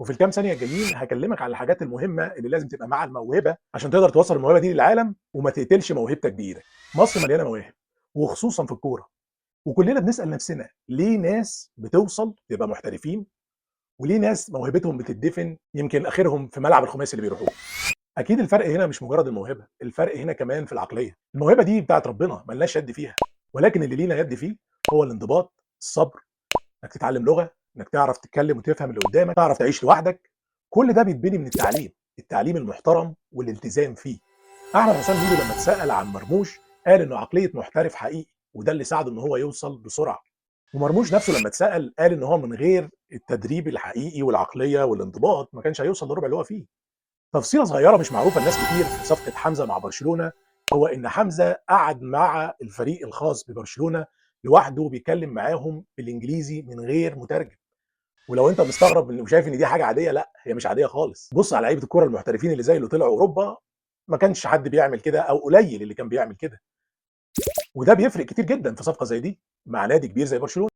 وفي الكام ثانيه الجايين هكلمك على الحاجات المهمه اللي لازم تبقى مع الموهبه عشان تقدر توصل الموهبه دي للعالم وما تقتلش موهبتك بايدك. مصر مليانه مواهب وخصوصا في الكوره، وكلنا بنسال نفسنا ليه ناس بتوصل تبقى محترفين وليه ناس موهبتهم بتدفن يمكن اخرهم في ملعب الخماسي اللي بيروحوه. اكيد الفرق هنا مش مجرد الموهبه، الفرق هنا كمان في العقليه. الموهبه دي بتاعت ربنا ملناش يد فيها، ولكن اللي لينا يد فيه هو الانضباط، الصبر، انك تتعلم لغه، انك تعرف تتكلم وتفهم اللي قدامك، تعرف تعيش لوحدك. كل ده بيتبني من التعليم المحترم والالتزام فيه. احمد حسام ميدو لما اتسال عن مرموش قال انه عقليه محترف حقيقي، وده اللي ساعده ان هو يوصل بسرعه. ومرموش نفسه لما اتسال قال ان هو من غير التدريب الحقيقي والعقليه والانضباط ما كانش هيوصل للربع اللي هو فيه. تفصيله صغيره مش معروفه لناس كتير في صفقه حمزه مع برشلونه، هو ان حمزه قعد مع الفريق الخاص ببرشلونه لوحده بيتكلم معاهم بالانجليزي من غير مترجم. ولو انت مستغرب وشايف ان دي حاجه عاديه، لا هي مش عاديه خالص. بص على لعيبه الكوره المحترفين اللي زي اللي طلعوا اوروبا، ما كانش حد بيعمل كده او قليل اللي كان بيعمل كده. وده بيفرق كتير جدا في صفقه زي دي مع نادي كبير زي برشلونه.